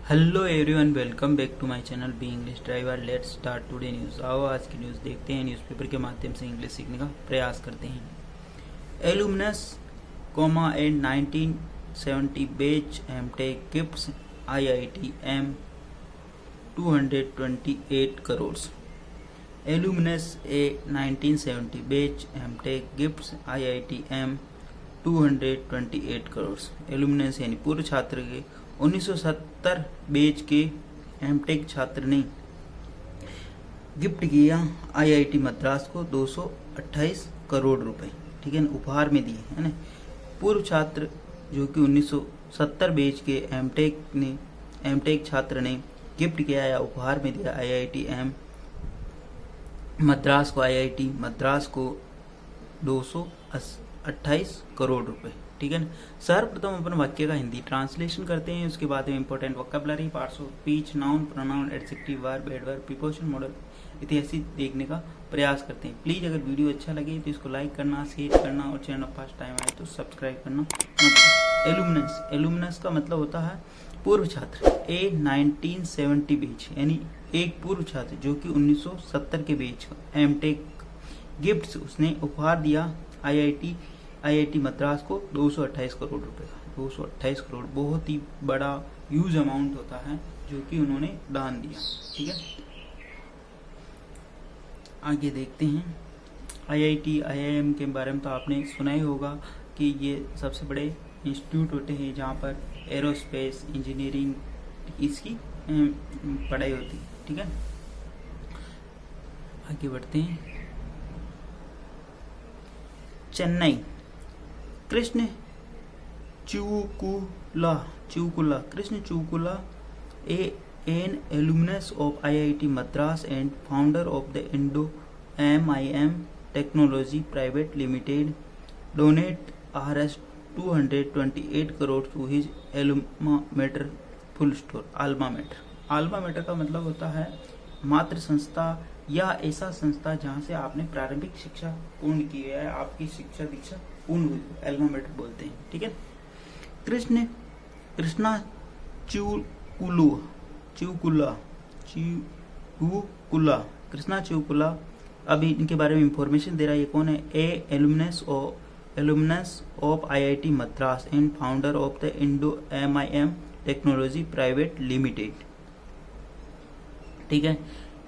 Hello everyone, welcome back to my channel be English driver. Let's start today news. आओ आज की news देखते हैं। न्यूज़पेपर के माध्यम से इंग्लिश सीखने का प्रयास करते हैं। Alumnus and 1970 batch MTech gifts IITM 228 crore. Alumnus a 1970 batch MTech gifts IITM 228 crore. एलुमनस यानी पूर्व छात्र के 1970 बैच के एमटेक छात्र ने गिफ्ट किया IIT मद्रास को 228 करोड़ रुपए, ठीक है ना, उपहार में दिए, है ना। पूर्व छात्र जो कि 1970 बैच के एमटेक छात्र ने गिफ्ट किया या उपहार में दिया IIT मद्रास को 228 करोड़ रुपए, ठीक है ना। सर्वप्रथम अपन वाक्य का हिंदी ट्रांसलेशन करते हैं, उसके बाद में important vocabulary, parts of speech, noun, pronoun, adjective, verb, adverb, preposition, model इत्यादि देखने का प्रयास करते हैं। प्लीज अगर वीडियो अच्छा लगे तो इसको लाइक करना, शेयर करना और चैनल फर्स्ट टाइम आए तो सब्सक्राइब करना। एलुमनस का मतलब होता है पूर्व छात्र। 1970 बैच यानी एक पूर्व छात्र जो कि 1970 के बैच का एमटेक गिफ्ट्स उसने उपहार दिया IIT मद्रास को 228 करोड़ रुपए का। 228 करोड़ बहुत ही बड़ा ह्यूज अमाउंट होता है जो कि उन्होंने दान दिया, ठीक है। आगे देखते हैं। IIM के बारे में तो आपने सुना ही होगा कि ये सबसे बड़े इंस्टीट्यूट होते हैं जहाँ पर एरोस्पेस इंजीनियरिंग इसकी पढ़ाई होती है, ठीक है। आगे बढ़ते हैं। Chennai Krishna चिवकुला an alumnus of IIT Madras and founder of the Indo-MIM Technology Private Limited donate Rs 228 crore to his alma mater full stop। alma mater का मतलब होता है मातृ संस्था या ऐसा संस्था जहाँ से आपने प्रारंभिक शिक्षा पूर्ण की है, आपकी शिक्षा दीक्षा पूर्ण हुई, एल्मा मेटर बोलते हैं, ठीक है। कृष्णा चिवकुला अभी इनके बारे में इंफॉर्मेशन दे रहा है। ये कौन है? Alumnus of IIT Madras and founder of the Indo-MIM technology private limited, ठीक है।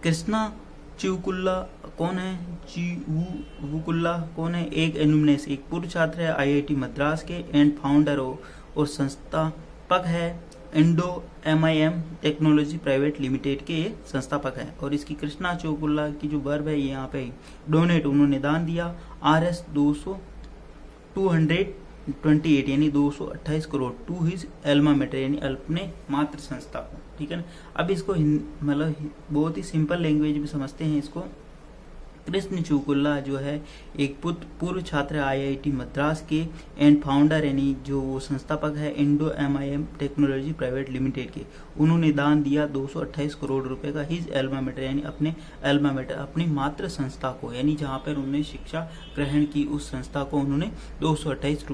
कृष्णा चिवकुल्ला कौन है? चिवकुल्ला कौन है? एक एलुमनस, एक पूर्व छात्र है IIT मद्रास के, एंड फाउंडर और संस्थापक है Indo-MIM टेक्नोलॉजी प्राइवेट लिमिटेड के संस्थापक है। और इसकी कृष्णा चिवकुल्ला की जो वर्ब है ये यहाँ पे डोनेट, उन्होंने दान दिया Rs 228 यानी 228 crore to his alma mater यानी अपने मातृ संस्था को, ठीक है ना। अब इसको मतलब बहुत ही सिंपल लैंग्वेज में समझते हैं इसको। कृष्ण चिवकुल्ला जो है एक पूर्व छात्र IIT मद्रास के, एंड फाउंडर यानी जो वो संस्थापक है Indo-MIM टेक्नोलॉजी प्राइवेट लिमिटेड के, उन्होंने दान दिया 228 करोड़ रुपए का हिज एल्मा मेटर यानी अपने एल्मा मेटर अपनी मातृ संस्था को, यानी जहाँ पर उन्होंने शिक्षा ग्रहण की उस संस्था को उन्होंने 228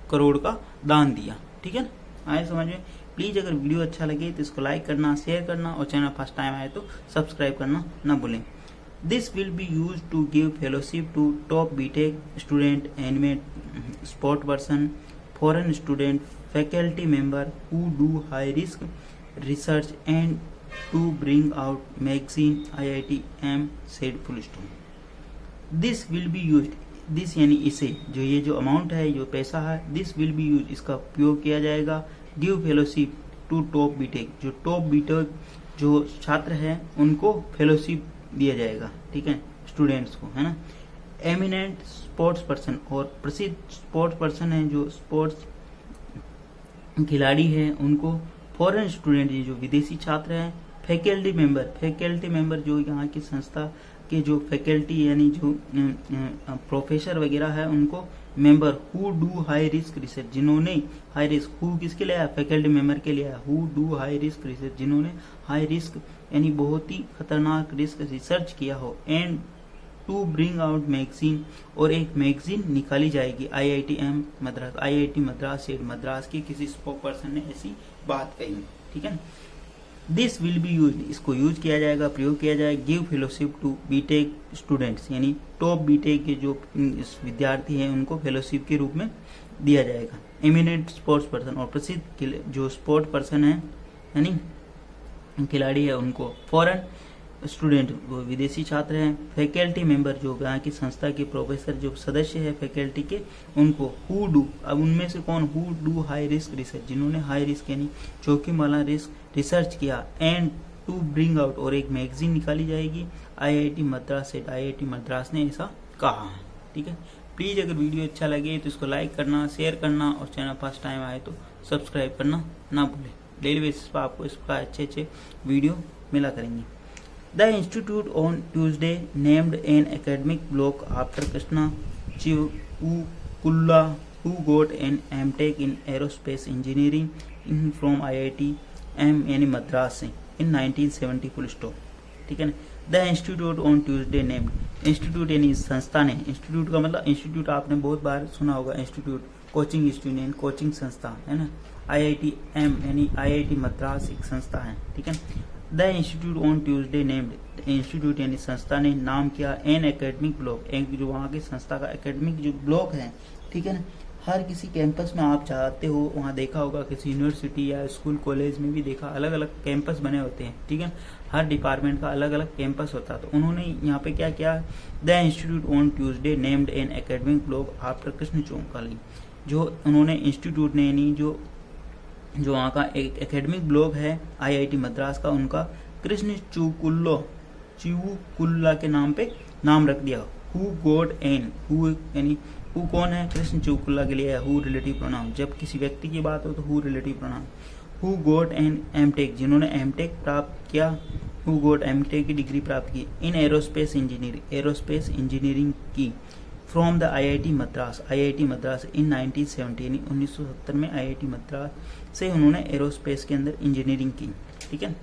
करोड़ का दान दिया, ठीक है ना। आए समझ में? प्लीज अगर वीडियो अच्छा लगे तो इसको लाइक करना, शेयर करना और चैनल फर्स्ट टाइम आए तो सब्सक्राइब करना ना भूलें। This will be used to give fellowship to top BTech student, animate, sport person, foreign student, faculty member who do high risk research and to bring out magazine IITM said full stop। This will be used, this यानी इसे जो ये जो amount है जो पैसा है, this will be used इसका उपयोग किया जाएगा, give fellowship to top BTech जो टॉप बीटेक जो छात्र हैं उनको फेलोशिप दिया जाएगा, ठीक है, स्टूडेंट्स को, है ना। एमिनेंट स्पोर्ट्स पर्सन और प्रसिद्ध स्पोर्ट्स पर्सन है जो स्पोर्ट्स खिलाड़ी हैं उनको, फॉरेन स्टूडेंट जो विदेशी छात्र हैं, फैकल्टी मेंबर जो यहाँ की संस्था के जो फैकल्टी यानी जो प्रोफेसर वगैरह है उनको, member who do high risk research जिन्होंने हाई रिस्क, हु किसके लिए आया? फैकल्टी मेंबर के लिए आया। Who do high risk research जिन्होंने हाई रिस्क यानी बहुत ही खतरनाक रिस्क रिसर्च किया हो, and to bring out magazine और एक मैगजीन निकाली जाएगी IIT मद्रास से, मद्रास के किसी स्पोक पर्सन ने ऐसी बात कही, ठीक है। दिस विल बी यूज, इसको यूज किया जाएगा, प्रयोग किया जाएगा, give fellowship to BTech students, यानी टॉप बीटेक के जो विद्यार्थी हैं उनको फेलोशिप के रूप में दिया जाएगा। एमिनेंट स्पोर्ट्स पर्सन, और प्रसिद्ध जो स्पोर्ट पर्सन है यानी खिलाड़ी है उनको। फॉरेन स्टूडेंट, वो विदेशी छात्र हैं। फैकल्टी मेंबर, जो यहाँ की संस्था के प्रोफेसर जो सदस्य है फैकल्टी के, उनको। हु डू, अब उनमें से कौन, who do high risk research, जिन्होंने हाई रिस्क यानी जोखिम वाला रिसर्च किया। एंड टू ब्रिंग आउट, और एक मैगजीन निकाली जाएगी IIT मद्रास से, IIT मद्रास ने ऐसा कहा है। ठीक है, प्लीज अगर वीडियो अच्छा लगे तो इसको लाइक करना, शेयर करना, और चैनल फर्स्ट टाइम आए तो सब्सक्राइब करना ना भूलें। डेली बेसिस पर आपको इसका अच्छे वीडियो मिला करेंगे। The institute on Tuesday named an academic block after Krishna Chivukulla, who got an M.Tech in aerospace engineering from IIT यानी मद्रास से in 1970 full stop। ठीक है ना। The institute on Tuesday named, institute यानी संस्था ने, इंस्टीट्यूट का मतलब इंस्टीट्यूट आपने बहुत बार सुना होगा, इंस्टीट्यूट कोचिंग इंस्टीट्यूट, कोचिंग संस्था है ना। IITM यानी IIT मद्रास एक संस्था है। ठीक है। The institute on Tuesday named, institute यानी संस्था ने नाम किया एन एकेडमिक ब्लॉक, एक जो वहाँ की संस्था का एकेडमिक जो ब्लॉक है। ठीक है ना। हर किसी कैंपस में आप चाहते हो, वहाँ देखा होगा किसी यूनिवर्सिटी या स्कूल कॉलेज में भी देखा, अलग अलग कैंपस बने होते हैं। ठीक है, हर डिपार्टमेंट का अलग अलग कैंपस होता है। तो उन्होंने यहाँ पे क्या किया, the institute on Tuesday named an academic block after Krishna Chivukula, जो उन्होंने इंस्टीट्यूट ने यानी जो वहाँ का एक एकेडमिक ब्लॉक है IIT मद्रास का, उनका कृष्ण चिवुकुल्ला के नाम पे नाम रख दिया। हु गॉट एन, हु यानी हु कौन है, कृष्ण चिवुकुल्ला के लिए हु रिलेटिव प्रोनाउन, जब किसी व्यक्ति की बात हो तो who relative pronoun. Who got an M.Tech, जिन्होंने M.Tech प्राप्त किया, हु गॉट M.Tech की डिग्री प्राप्त की in aerospace engineering, aerospace engineering की from the IIT Madras, IIT Madras in 1970 यानी 1970 में IIT मद्रास से उन्होंने एरोस्पेस के अंदर इंजीनियरिंग की। ठीक है,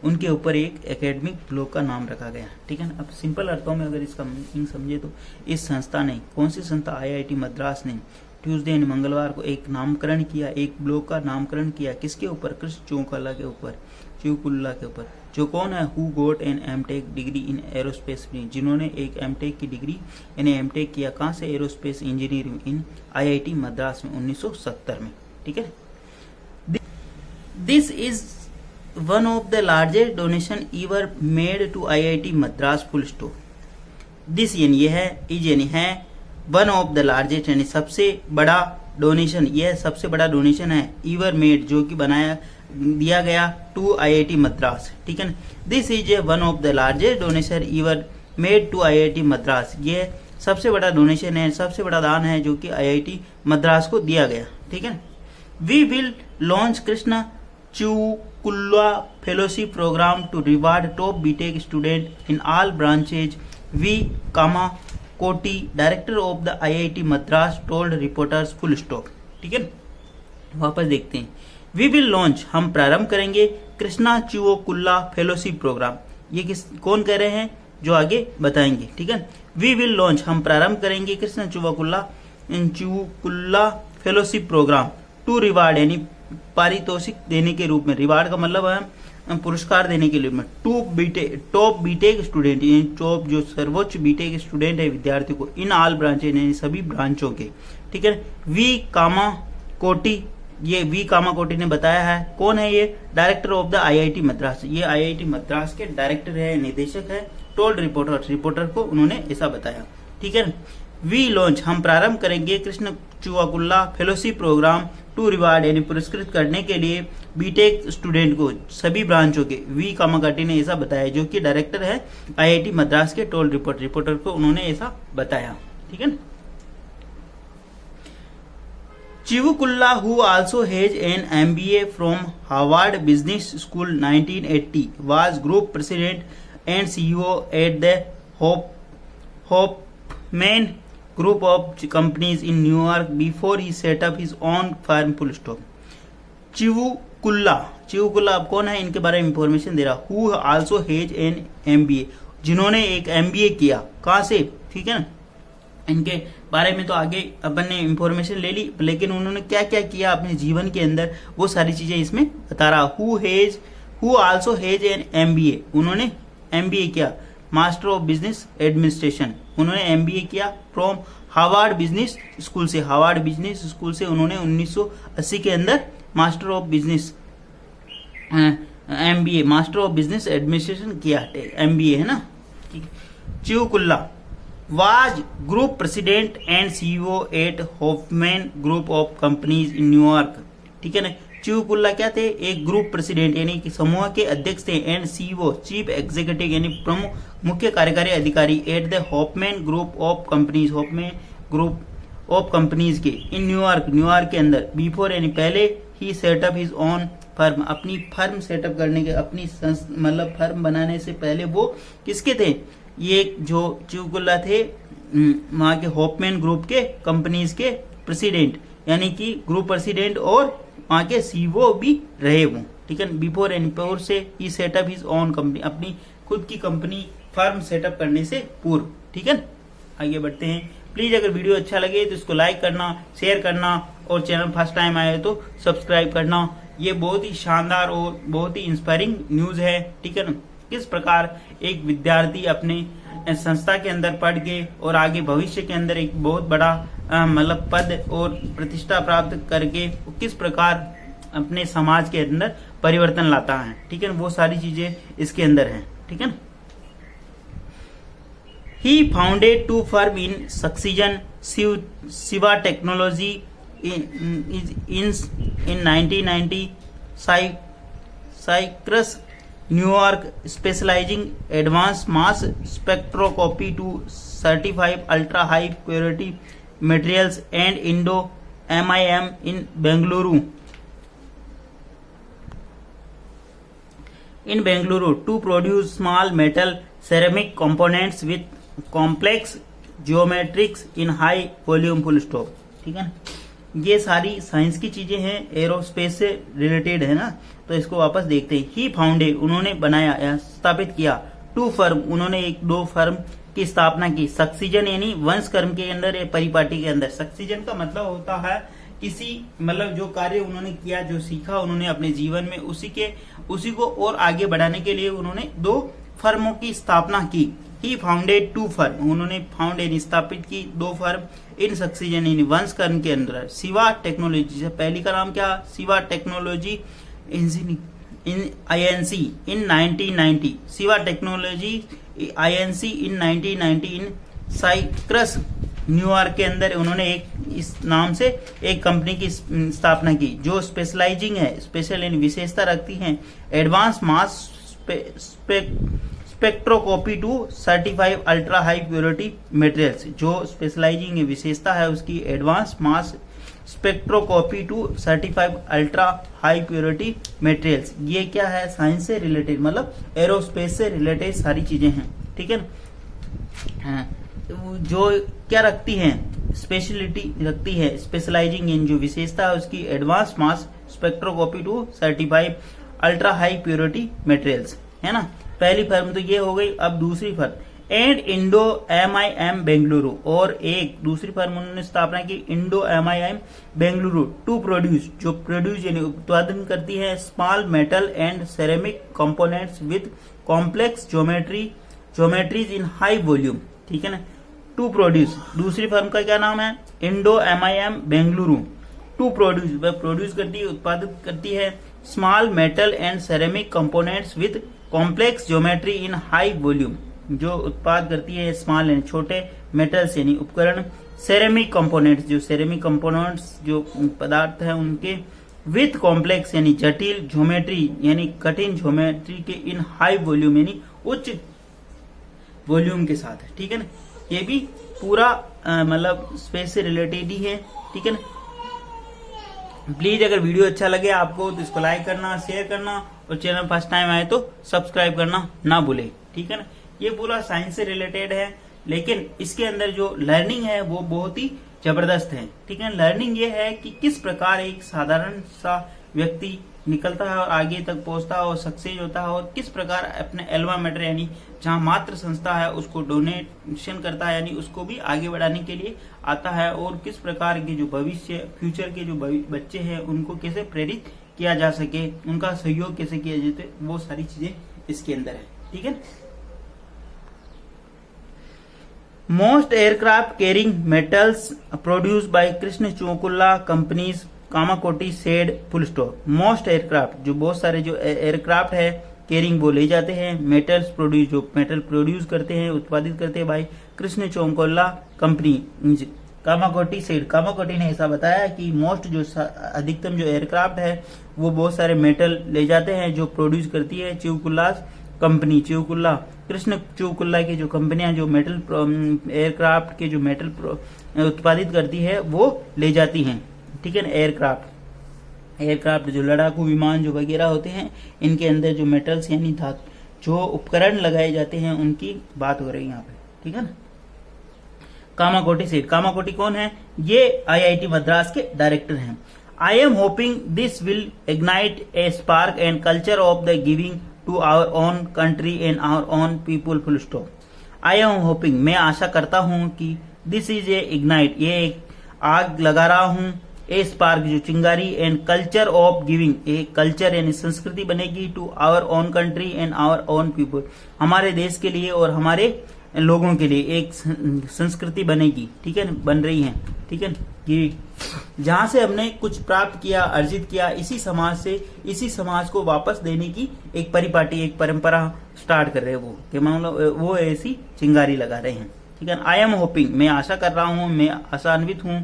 उनके ऊपर एक एकेडमिक ब्लॉक का नाम रखा गया। ठीक है ना। अब सिंपल अर्थों में अगर इसका मीनिंग समझे तो इस संस्था ने, कौन सी संस्था, IIT मद्रास ने ट्यूसडे यानी मंगलवार को एक नामकरण किया, एक ब्लॉक का नामकरण किया, किसके ऊपर, कृष्ण चिवुकुल्ला के ऊपर, चिवुकुल्ला के ऊपर, जो कौन है, who got an M.Tech degree in aerospace, जिन्होंने एक M.Tech की डिग्री यानी M.Tech किया कहाँ से, aerospace engineering in IIT Madras में 1970 में। ठीक है। This is one of the largest donation ever made to IIT Madras full stop. This यानी यह है, इज यानी है, वन ऑफ द लार्जेस्ट यानी सबसे बड़ा डोनेशन, यह सबसे बड़ा डोनेशन है, एवर मेड जो कि बनाया दिया गया टू IIT मद्रास। ठीक है ना। This is a one of the largest donation ever made to IIT Madras, ये सबसे बड़ा डोनेशन है, सबसे बड़ा दान है जो कि IIT मद्रास को दिया गया। ठीक है। We will launch Krishna Chivukula fellowship programme to reward top BTech student in all branches, V Kamakoti director of the IIT Madras told reporters full stop. ठीक है, वापस देखते हैं। वी विल लॉन्च, हम प्रारंभ करेंगे, कृष्णा चिवुकुल्ला फेलोशिप प्रोग्राम, ये कौन कह रहे हैं, जो आगे बताएंगे। ठीक है। वी विल लॉन्च, हम प्रारंभ करेंगे, Krishna Chivukula fellowship programme to reward यानी पारितोषिक देने के रूप में, रिवार्ड का मतलब है पुरस्कार देने के लिए में, टॉप बीटेक स्टूडेंट यानी टॉप जो सर्वोच्च बीटेक स्टूडेंट है विद्यार्थी को, इन ऑल ब्रांचेज यानी सभी ब्रांचों के। ठीक है। वी कामा कोटी, ये वी कामा कोटी ने बताया है, कौन है ये, director of the IIT Madras, ये IIT मद्रास के डायरेक्टर है, निदेशक है, टोल्ड रिपोर्टर को उन्होंने ऐसा बताया। ठीक है। वी लॉन्च, हम प्रारंभ करेंगे, Krishna Chivukula fellowship programme to reward यानी पुरस्कृत करने के लिए बीटेक स्टूडेंट को सभी ब्रांचों के, वी कामाकोटी ने ऐसा बताया, जो कि डायरेक्टर है IIT मद्रास के, टोल्ड रिपोर्टर को उन्होंने ऐसा बताया। ठीक है। चिवुकुल्ला who also has an MBA from Harvard Business School 1980 was group president and CEO at the Hoffman Group of companies in New York before he set up his own firm full stop। चिवुकुल्ला अब कौन है, इनके बारे में information दे रहा, who also has an MBA, जिन्होंने एक MBA किया, कहाँ से, ठीक है ना, इनके बारे में तो आगे अपन ने इंफॉर्मेशन ले ली, लेकिन उन्होंने क्या क्या किया अपने जीवन के अंदर वो सारी चीजें इसमें बता रहा। Who also has an MBA, उन्होंने MBA किया, मास्टर ऑफ बिजनेस एडमिनिस्ट्रेशन, उन्होंने MBA किया फ्रॉम हार्वर्ड बिजनेस स्कूल से, हार्वर्ड बिजनेस स्कूल से उन्होंने 1980 के अंदर master of business MBA, master of business administration किया, MBA है ना। Chivukula was group president and CEO at Hoffman group of companies in New York, ठीक है ना। चिवकुल्ला क्या थे, एक ग्रुप प्रेसिडेंट यानी कि समूह के अध्यक्ष थे, एंड CEO चीफ एग्जीक्यूटिव यानी प्रमुख मुख्य कार्यकारी अधिकारी at the Hoffman group of companies, Hoffman group of companies के इन न्यूयॉर्क, न्यूयॉर्क के अंदर, बिफोर यानी पहले ही सेटअप हिज ओन फर्म, अपनी फर्म सेटअप करने के, अपनी मतलब फर्म बनाने से पहले वो किसके थे, ये जो चिवकुल्ला थे वहां के हॉफमैन ग्रुप के कंपनीज के प्रेसिडेंट यानी कि ग्रुप प्रेसिडेंट और वहां के CEO भी रहे वो, ठीक है। बिफोर एंड बिफोर से ही सेटअप हिज ओन कंपनी, अपनी खुद की कंपनी फर्म सेटअप करने से पूर्व, ठीक है। आगे बढ़ते हैं। प्लीज अगर वीडियो अच्छा लगे तो इसको लाइक करना, शेयर करना और चैनल फर्स्ट टाइम आए तो सब्सक्राइब करना। ये बहुत ही शानदार और बहुत ही इंस्पायरिंग न्यूज है, ठीक है ना। किस प्रकार एक विद्यार्थी अपने संस्था के अंदर पढ़ के और आगे भविष्य के अंदर एक बहुत बड़ा मतलब पद और प्रतिष्ठा प्राप्त करके किस प्रकार अपने समाज के अंदर परिवर्तन लाता है, ठीक है ना। वो सारी चीजें इसके अंदर हैं, ठीक है ना। He founded 2 firms in succession, Siva Technology in 1990, Cyprus, New York, specializing advanced mass spectroscopy to certify ultra high purity materials, and Indo MIM in Bengaluru. In Bengaluru to produce small metal ceramic components with complex geometrics in high volume, full stop, ठीक है ना। ये सारी science की चीजें हैं, aerospace से related है ना। तो इसको वापस देखते हैं। ही फाउंडेड, उन्होंने बनाया या स्थापित किया, 2 फर्म, उन्होंने 2 फर्म की स्थापना की। सक्सीजन यानी वंश कर्म के अंदर या परिपाटी के अंदर। सक्सीजन का मतलब होता है किसी मतलब जो कार्य उन्होंने किया, जो सीखा उन्होंने अपने जीवन में, उसी को और आगे बढ़ाने के लिए उन्होंने 2 फर्मों की स्थापना की। ही फाउंडेड 2 फर्म, उन्होंने फाउंड यानी स्थापित की 2 फर्म इन सक्सीजन यानी वंश कर्म के अंदर। सिवा टेक्नोलॉजी से पहली का नाम क्या, सिवा टेक्नोलॉजी इन INC इन 1990, सिवा टेक्नोलॉजी INC इन 1990 इन साइप्रस न्यूयॉर्क के अंदर उन्होंने इस नाम से एक कंपनी की स्थापना की जो स्पेशलाइजिंग है, स्पेशल यानी विशेषता रखती है advance mass spectroscopy to certified ultra high purity materials. जो स्पेशलाइजिंग विशेषता है उसकी advance mass spectroscopy to certified ultra high purity materials. ये क्या है, साइंस से रिलेटेड, मतलब एरोस्पेस से रिलेटेड सारी चीजें हैं, ठीक है ना। जो क्या रखती है, स्पेशलिटी रखती है, स्पेशलाइजिंग इन जो विशेषता है उसकी advance mass spectroscopy to certified ultra high purity materials, है ना। पहली फर्म तो ये हो गई। अब दूसरी firm and Indo MIM Bengaluru, और एक दूसरी फर्म उन्होंने स्थापना की Indo MIM Bengaluru to produce, जो प्रोड्यूस यानी उत्पादन करती है small metal and ceramic components with complex geometries in high volume, ठीक है ना। टू प्रोड्यूस, दूसरी फर्म का क्या नाम है, Indo MIM Bengaluru to produce, वह प्रोड्यूस करती है, उत्पादित करती है small metal and ceramic components with complex geometry in high volume, जो उत्पाद करती है स्मॉल यानी छोटे मेटल्स यानी उपकरण, सेरेमिक कंपोनेंट्स, जो सेरेमिक कंपोनेंट्स जो पदार्थ है उनके, विथ कॉम्प्लेक्स यानी जटिल ज्योमेट्री यानी कठिन ज्योमेट्री के इन हाई वॉल्यूम यानी उच्च वॉल्यूम के साथ है, ठीक है ना। ये भी पूरा मतलब स्पेस से रिलेटेड ही है, ठीक है ना। प्लीज अगर वीडियो अच्छा लगे आपको तो इसको लाइक करना, शेयर करना और चैनल फर्स्ट टाइम आए तो सब्सक्राइब करना ना भूले, ठीक है ना। ये पूरा साइंस से रिलेटेड है, लेकिन इसके अंदर जो लर्निंग है वो बहुत ही जबरदस्त है, ठीक है। लर्निंग ये है कि किस प्रकार एक साधारण सा व्यक्ति निकलता है और आगे तक पहुंचता है और सक्सेस होता है, और किस प्रकार अपने एल्मा मैटर यानी जहां मातृ संस्था है उसको डोनेशन करता है, यानी उसको भी आगे बढ़ाने के लिए आता है, और किस प्रकार के जो भविष्य फ्यूचर के जो बच्चे हैं उनको कैसे प्रेरित किया जा सके, उनका सहयोग कैसे किया जाए, वो सारी चीजें इसके अंदर है। ठीक है। Most aircraft carrying metals produced by Krishna Chivukula companies Kamakoti said full stop. Most aircraft जो बहुत सारे जो एयरक्राफ्ट है कैरिंग वो ले जाते हैं, मेटल्स प्रोड्यूस जो मेटल प्रोड्यूस करते हैं उत्पादित करते हैं by Krishna Chivukula company Kamakoti said. Kamakoti ने ऐसा बताया कि मोस्ट जो अधिकतम जो एयरक्राफ्ट है वो बहुत सारे मेटल ले जाते हैं जो प्रोड्यूस करती है चिवकुल्ला कंपनी। चिवकुल्ला कृष्ण चिवकुल्ला की जो कंपनियां जो मेटल एयरक्राफ्ट के जो मेटल उत्पादित करती है वो ले जाती हैं। ठीक है ना। एयरक्राफ्ट जो लड़ाकू विमान जो वगैरह होते हैं इनके अंदर जो मेटल्स यानी धातु जो उपकरण लगाए जाते हैं उनकी बात हो रही है यहाँ पे। ठीक है ना। कामाकोटी सेठ, कामाकोटी कौन है? ये आईआईटी मद्रास के डायरेक्टर हैं। I am hoping this will ignite a spark and culture of the giving to our own country and our own people full stop. I am hoping मैं आशा करता हूं कि दिस इज ए इग्नाइट ये एक आग लगा रहा हूं, ए स्पार्क जो चिंगारी एंड कल्चर ऑफ गिविंग एक कल्चर यानी संस्कृति बनेगी to our own country and our own people हमारे देश के लिए और हमारे लोगों के लिए एक संस्कृति बनेगी। ठीक है, बन रही है। ठीक है, कि जहां से हमने कुछ प्राप्त किया अर्जित किया इसी समाज से इसी समाज को वापस देने की एक परिपाटी एक परंपरा स्टार्ट कर रहे हैं वो कि मतलब वो ऐसी चिंगारी लगा रहे हैं। ठीक है, आई एम होपिंग मैं आशा कर रहा हूं, मैं आशान्वित हूं,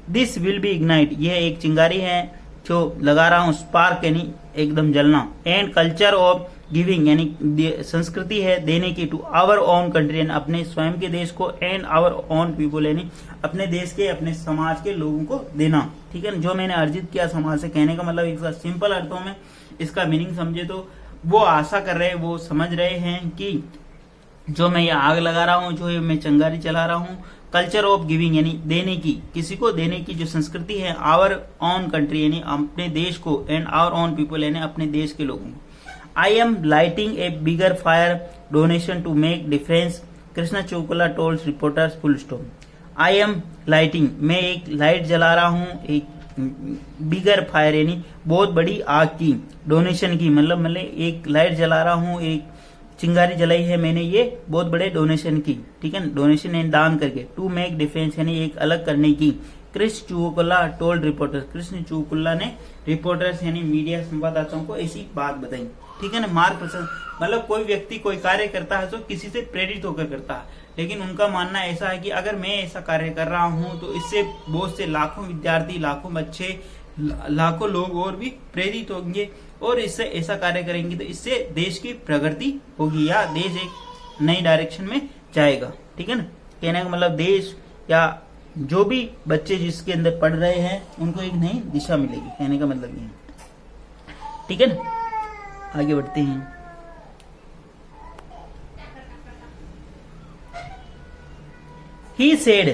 दिस विल बी इग्नाइट ये एक चिंगारी है जो लगा रहा हूं, स्पार्क यानी एकदम जलना, एंड कल्चर ऑफ गिविंग यानी संस्कृति है देने की टू आवर ओन कंट्री यानी अपने स्वयं के देश को, एंड आवर ओन पीपुल यानी अपने देश के अपने समाज के लोगों को देना। ठीक है, जो मैंने अर्जित किया समाज से, कहने का मतलब एक सिंपल अर्थों में इसका मीनिंग समझे तो वो आशा कर रहे वो समझ रहे हैं कि जो मैं ये आग लगा रहा हूँ जो मैं चिंगारी चला रहा हूँ कल्चर ऑफ गिविंग यानी देने की, किसी को देने की जो संस्कृति है, आवर ओन कंट्री यानी अपने देश को, एंड आवर ओन पीपल यानी अपने देश के लोगों को। I am lighting a bigger fire donation to make difference, Krishna चोकुल्ला told reporters full stop। I am lighting मैं एक लाइट जला रहा हूँ एक बिगर फायर यानी बहुत बड़ी आग की, डोनेशन की मतलब एक लाइट जला रहा हूँ, एक चिंगारी जलाई है मैंने ये बहुत बड़े डोनेशन की। ठीक है, डोनेशन यानी दान करके, टू मेक डिफरेंस यानी एक अलग करने की, कृष्ण चुकुल्ला टोल्ड रिपोर्टर्स कृष्ण चुकुल्ला ने रिपोर्टर्स यानी मीडिया संवाददाताओं को ऐसी बात बताई। ठीक है ना। मार्ग प्रशंसा मतलब कोई व्यक्ति कोई कार्य करता है तो किसी से प्रेरित होकर करता है, लेकिन उनका मानना ऐसा है कि अगर मैं ऐसा कार्य कर रहा हूं तो इससे बहुत से लाखों विद्यार्थी लाखों बच्चे लाखों लोग और भी प्रेरित होंगे और इससे ऐसा कार्य करेंगे तो इससे देश की प्रगति होगी या देश एक नई डायरेक्शन में जाएगा। ठीक है ना। कहने का मतलब देश या जो भी बच्चे जिसके अंदर पढ़ रहे हैं उनको एक नई दिशा मिलेगी, कहने का मतलब ये। ठीक है ना, आगे बढ़ते हैं। He said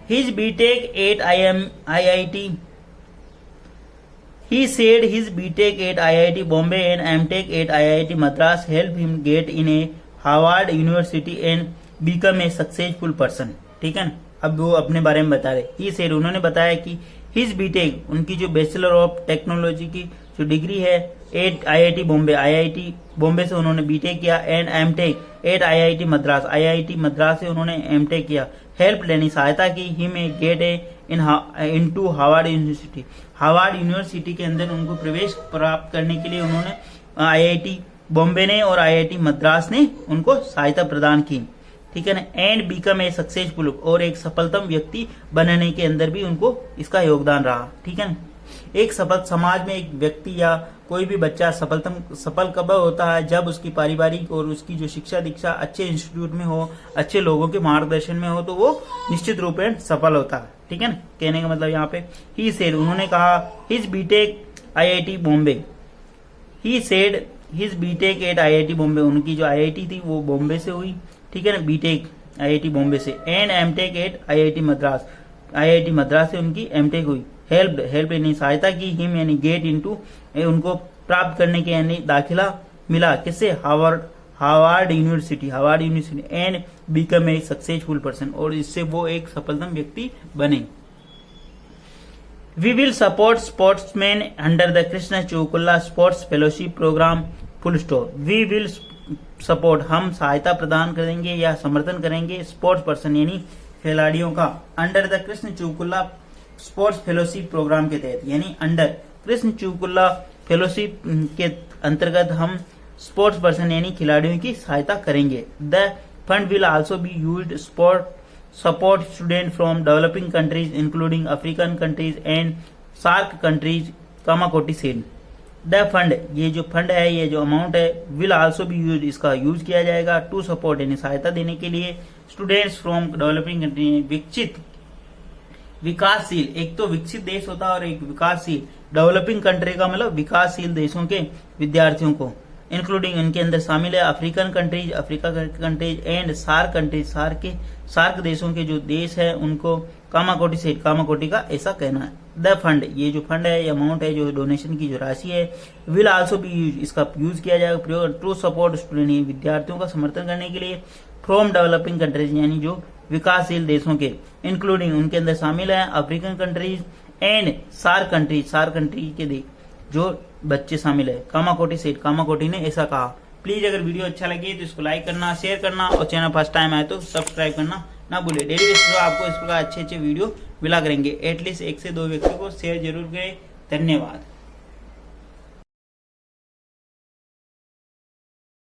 his BTech at IIT. He said his BTech at IIT Bombay and MTech at IIT Madras helped him get in a Harvard University and become a successful person. ठीक है ना। अब वो अपने बारे में बता रहे। He said उन्होंने बताया कि his BTech उनकी जो बैचलर ऑफ टेक्नोलॉजी की जो डिग्री है at IIT Bombay, IIT Bombay से उन्होंने बीटेक किया, and M Tech at IIT Madras, IIT Madras से उन्होंने एमटेक किया, हेल्प लेनी सहायता की ही में get into Harvard university, Harvard university के अंदर उनको प्रवेश प्राप्त करने के लिए उन्होंने IIT बॉम्बे ने और IIT मद्रास ने उनको सहायता प्रदान की। ठीक है ना। एंड बिकम ए सक्सेसफुल और एक सफलतम व्यक्ति बनने के अंदर भी उनको इसका योगदान रहा। ठीक है ना। एक सफल समाज में एक व्यक्ति या कोई भी बच्चा सफल कब होता है जब उसकी पारिवारिक और उसकी जो शिक्षा दीक्षा अच्छे इंस्टीट्यूट में हो, अच्छे लोगों के मार्गदर्शन में हो तो वो निश्चित रूप में सफल होता है। ठीक है ना। कहने का मतलब यहाँ पे ही सेड उन्होंने कहा his BTech IIT Bombay, he said his BTech at IIT Bombay उनकी जो IIT थी वो बॉम्बे से हुई। ठीक है ना, बीटेक IIT बॉम्बे से, and M Tech at IIT Madras, IIT Madras से उनकी एमटेक हुई। हेल्प यानी सहायता की, हिम यानी गेट इनटू, उनको प्राप्त करने के यानी दाखिला मिला किससे, Harvard university and become a successful person, और इससे वो एक सफलतम व्यक्ति बने। We will support sportsman under the Krishna Chivukula sports fellowship programme, full stop. We will support, हम सहायता प्रदान करेंगे या समर्थन करेंगे, स्पोर्ट्स पर्सन यानी खिलाड़ियों का, under the Krishna Chivukula sports fellowship programme के तहत, यानी अंडर कृष्ण चुकुल्ला फेलोशिप के अंतर्गत हम स्पोर्ट्स पर्सन यानी खिलाड़ियों की सहायता करेंगे। The fund will also be used support student from developing countries including African countries and SAARC countries, Kamakoti said. The fund, ये जो फंड है, ये जो अमाउंट है, विल आल्सो बी यूज, इसका यूज किया जाएगा टू सपोर्ट यानी सहायता देने के लिए, स्टूडेंट्स फ्रॉम डेवलपिंग कंट्री विकासशील, एक तो विकसित देश होता है और एक विकासशील, डेवलपिंग कंट्री का मतलब विकासशील देशों के विद्यार्थियों को, इंक्लूडिंग इनके अंदर शामिल है Africa countries and SAARC countries, SAARC देशों के जो देश है उनको, कामाकोटी सेठ, कामाकोटी का ऐसा कहना है। द फंड, ये जो फंड है, ये अमाउंट है, जो डोनेशन की जो राशि है, विल आल्सो बी यूज, इसका यूज किया जाएगा प्रयोग टू सपोर्ट स्टूडेंट, विद्यार्थियों का समर्थन करने के लिए, फ्रॉम डेवलपिंग कंट्रीज यानी जो विकासशील देशों के, इंक्लूडिंग उनके अंदर शामिल है African countries and SAARC country के जो बच्चे शामिल है, कामाकोटी सेठ, कामाकोटी ने ऐसा कहा। प्लीज अगर वीडियो अच्छा लगे तो इसको लाइक करना, शेयर करना, और चैनल फर्स्ट टाइम आए तो सब्सक्राइब करना ना भूले। डेली बेसिस पर आपको इस प्रकार अच्छे वीडियो मिला करेंगे, एटलीस्ट 1 से 2 व्यक्ति को शेयर जरूर करें। धन्यवाद।